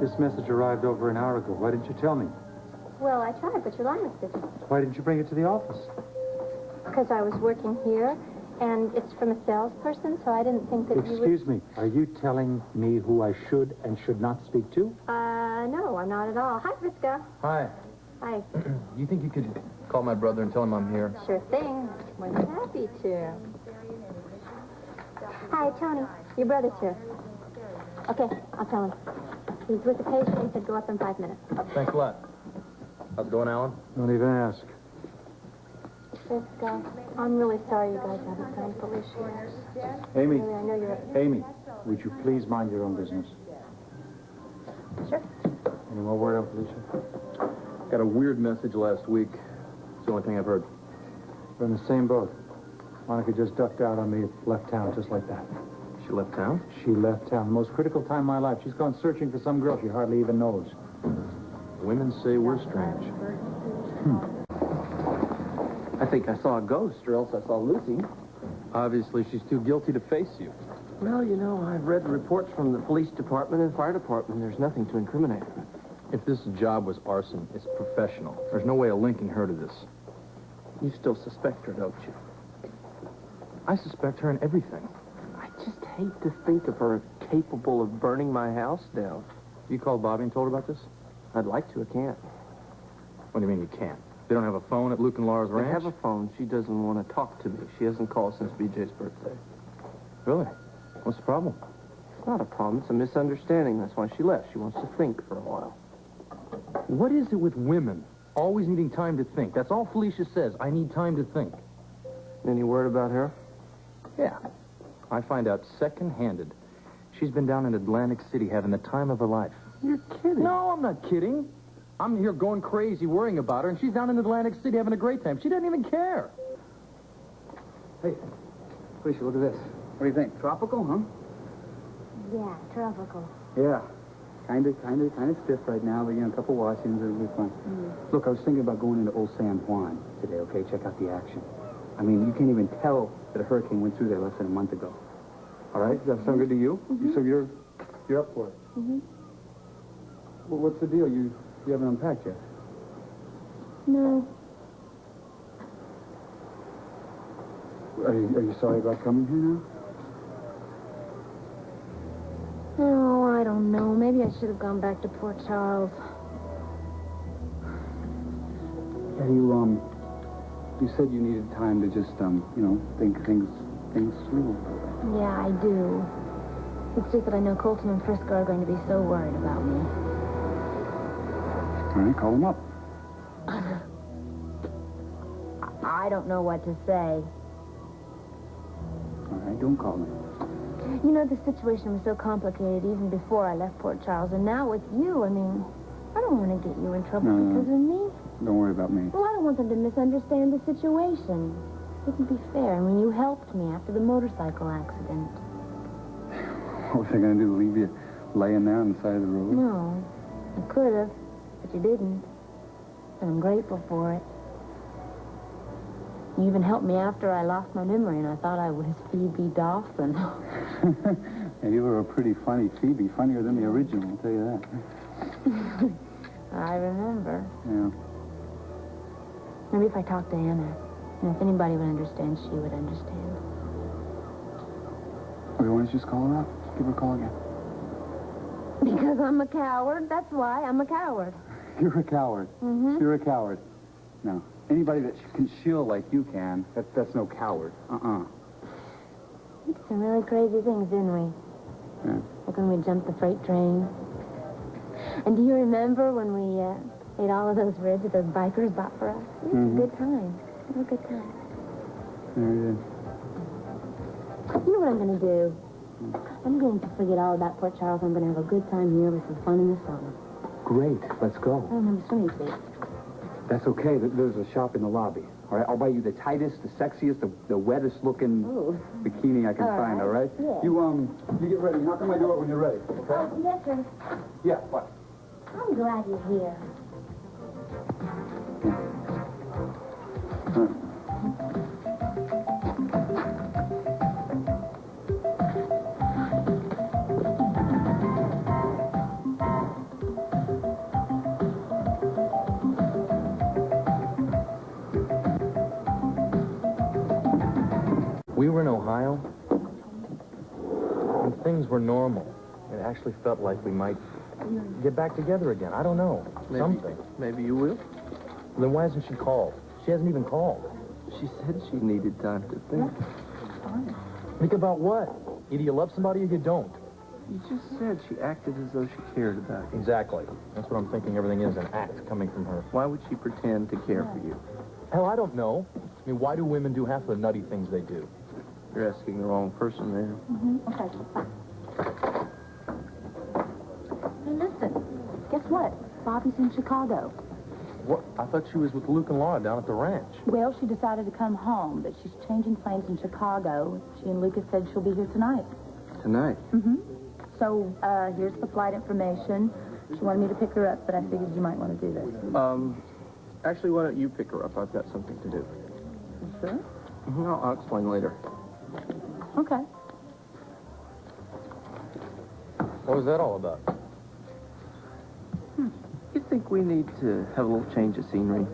This message arrived over an hour ago. Why didn't you tell me? Well, I tried, but your line was busy. Why didn't you bring it to the office? Because I was working here, and it's from a salesperson, so I didn't think that you would... Excuse me. Are you telling me who I should and should not speak to? No, I'm not at all. Hi, Frisco. Hi. Hi. You think you could call my brother and tell him I'm here? Sure thing. More than happy to. Hi, Tony. Your brother's here. Okay, I'll tell him. He's with the patient. He said go up in 5 minutes. Thanks a lot. How's it going, Alan? Don't even ask. Frisco, I'm really sorry you guys haven't found Felicia. Amy. Really, I know you're... Amy, would you please mind your own business? Sure. Any more word on Felicia? Got a weird message last week. It's the only thing I've heard. We're in the same boat. Monica just ducked out on me, left town just like that. She left town? She left town. The most critical time of my life. She's gone searching for some girl she hardly even knows. Women say we're strange. I think I saw a ghost, or else I saw Lucy. Obviously, she's too guilty to face you. Well, you know, I've read the reports from the police department and fire department. There's nothing to incriminate her. If this job was arson, it's professional. There's no way of linking her to this. You still suspect her, don't you? I suspect her in everything. I just hate to think of her capable of burning my house down. You called Bobbi and told her about this? I'd like to, I can't. What do you mean you can't? They don't have a phone at Luke and Laura's ranch? They have a phone. She doesn't want to talk to me. She hasn't called since BJ's birthday. Really? What's the problem? It's not a problem. It's a misunderstanding. That's why she left. She wants to think for a while. What is it with women? Always needing time to think. That's all Felicia says. I need time to think. Any word about her? Yeah. I find out second-handed. She's been down in Atlantic City having the time of her life. You're kidding. No, I'm not kidding. I'm here going crazy worrying about her, and she's down in Atlantic City having a great time. She doesn't even care. Hey, Felicia, look at this. What do you think? Tropical, huh? Yeah, tropical. Yeah. Kind of stiff right now, but, you know, a couple washings, it'll be fun. Look, I was thinking about going into Old San Juan today, okay? Check out the action. I mean, you can't even tell that a hurricane went through there less than a month ago. All right? Does that sound good to you? So you're up for it? Well, what's the deal? You haven't unpacked yet? No. Are you sorry about coming here now? Oh, I don't know. Maybe I should have gone back to Port Charles. Yeah, you said you needed time to just, you know, think things through. Yeah, I do. It's just that I know Colton and Frisco are going to be so worried about me. All right, call them up. I don't know what to say. All right, don't call them. You know, the situation was so complicated even before I left Port Charles, and now with you, I mean, I don't want to get you in trouble because of me. Don't worry about me. Well, I don't want them to misunderstand the situation. It wouldn't be fair. I mean, you helped me after the motorcycle accident. What was I going to do, leave you laying there on the side of the road? No, I could have, but you didn't. And I'm grateful for it. You even helped me after I lost my memory, and I thought I was Phoebe Dawson. Yeah, you were a pretty funny Phoebe, funnier than the original, I'll tell you that. I remember. Yeah. Maybe if I talked to Anna, if anybody would understand, she would understand. Okay, why don't you just call her up? Give her a call again. Because I'm a coward. That's why I'm a coward. You're a coward. You're a coward. No. Anybody that can shield like you can, that's no coward. We did some really crazy things, didn't we? Yeah. Like when we jumped the freight train. And do you remember when we ate all of those ribs that those bikers bought for us? It was a good time. It was a good time. There it is. You know what I'm going to do? I'm going to forget all about Port Charles. I'm going to have a good time here with some fun in the summer. Great. Let's go. I don't have a swimming suit. That's okay. There's a shop in the lobby. All right? I'll buy you the tightest, the sexiest, the wettest-looking bikini I can find, all right? Yeah. You get ready. Knock on my door when you're ready, okay? Yes, sir. Yeah, what? I'm glad you're here. we were in Ohio, when things were normal, it actually felt like we might get back together again. I don't know. Something. Maybe you will. Then why hasn't she called? She hasn't even called. She said she needed time to think. Think about what? Either you love somebody or you don't. You just said she acted as though she cared about you. Exactly. That's what I'm thinking everything is, an act coming from her. Why would she pretend to care for you? Hell, I don't know. I mean, why do women do half the nutty things they do? You're asking the wrong person there. Okay. Hey, listen. Guess what? Bobby's in Chicago. What? I thought she was with Luke and Laura down at the ranch. Well, she decided to come home, but she's changing plans in Chicago. She and Lucas said she'll be here tonight. Tonight? Mm-hmm. So, here's the flight information. She wanted me to pick her up, but I figured you might want to do this. Actually, why don't you pick her up? I've got something to do. You sure? Mm-hmm. I'll explain later. Okay. What was that all about? You think we need to have a little change of scenery?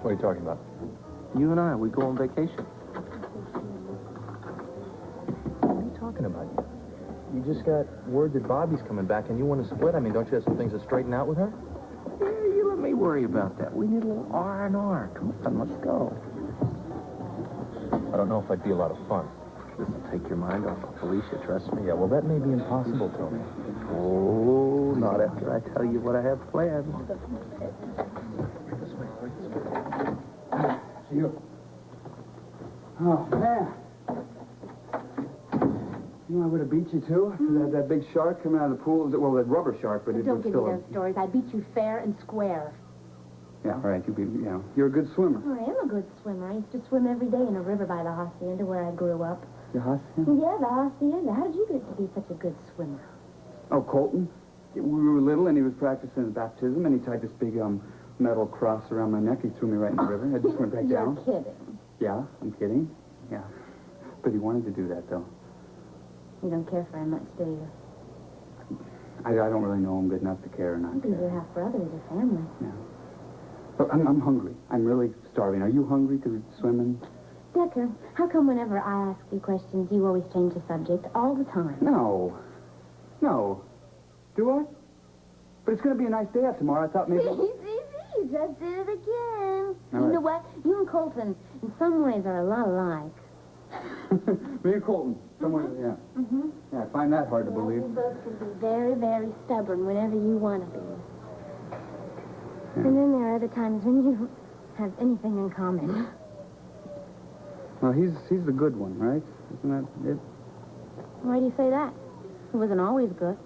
What are you talking about? You and I, we go on vacation. What are you talking about? You just got word that Bobby's coming back and you want to split. I mean, don't you have some things to straighten out with her? Yeah, you let me worry about that. We need a little R&R. Come on, let's go. I don't know if I'd be a lot of fun. This will take your mind off of Felicia, trust me. Yeah, well, that may be impossible, Tony. Oh, not after I tell you what I have planned. You. Oh, man. You know, I would have beat you, too. That big shark coming out of the pool. Well, that rubber shark, but it Don't was give me still those stories. I beat you fair and square. Yeah, right. You're a good swimmer. I am a good swimmer. I used to swim every day in a river by the hacienda where I grew up. The hacienda? Yeah, the hacienda. How did you get to be such a good swimmer? Oh, Colton. We were little, and he was practicing his baptism, and he tied this big metal cross around my neck. He threw me right in the river. I just went back down. You're kidding. Yeah, I'm kidding. Yeah. But he wanted to do that, though. You don't care very much, do you? I don't really know him good enough to care or not Because care. you're half brother to family. Yeah. But I'm hungry. I'm really starving. Are you hungry because we're swimming? Decker, how come whenever I ask you questions, you always change the subject all the time? No. No. Do I? But it's going to be a nice day out tomorrow. I thought maybe... See, you just did it again. All You right. know what? You and Colton, in some ways, are a lot alike. Me and Colton. Somewhere, yeah. Mm-hmm. Yeah, I find that hard to believe. You both can be very, very stubborn whenever you want to be. Yeah. And then there are other times when you don't have anything in common. Well, he's the good one, right? Isn't that it? Why do you say that? He wasn't always good.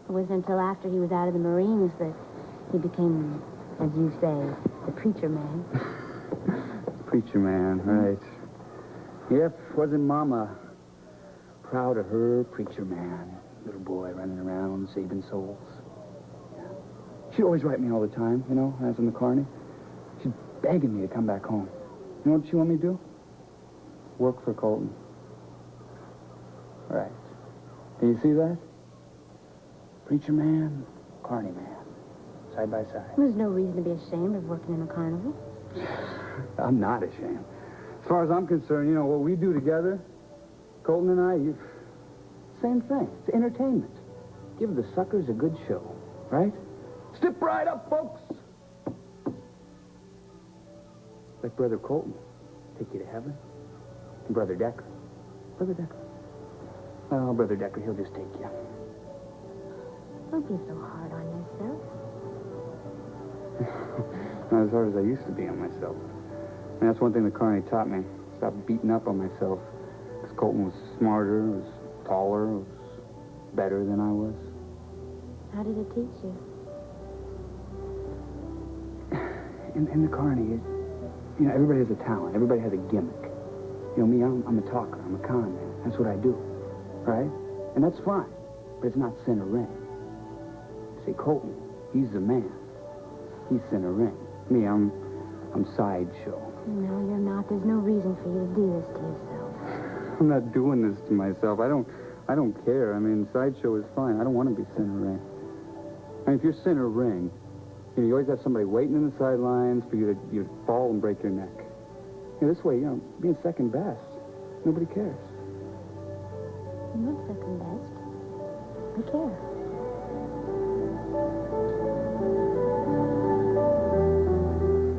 It wasn't until after he was out of the Marines that he became, as you say, the preacher man. Preacher man, right. Yep, wasn't Mama proud of her preacher man? Little boy running around saving souls. Yeah. She'd always write me all the time, you know, when I was in the Carney. She's begging me to come back home. You know what she want me to do? Work for Colton. Right. Can you see that? Preacher man, Carney man. Side by side. There's no reason to be ashamed of working in a carnival. I'm not ashamed. As far as I'm concerned, you know, what we do together, Colton and I, same thing. It's entertainment. Give the suckers a good show, right? Step right up, folks! Let Brother Colton take you to heaven. And Brother Decker. Brother Decker. Oh, Brother Decker, he'll just take you. Don't be so hard on yourself. Not as hard as I used to be on myself. And that's one thing the Carney taught me. Stop beating up on myself. Because Colton was smarter, was taller, was better than I was. How did it teach you? In the Carney, you know, everybody has a talent. Everybody has a gimmick. You know, me, I'm a talker. I'm a con man. That's what I do. Right? And that's fine. But it's not center ring. See, Colton, he's the man. He's center ring. Me, I'm sideshow. No, you're not. There's no reason for you to do this to yourself. I'm not doing this to myself. I don't care. I mean, sideshow is fine. I don't want to be center ring. I mean, if you're center ring, you know, you always have somebody waiting in the sidelines for you to fall and break your neck. This way, being second best, nobody cares. I'm not second best. I care.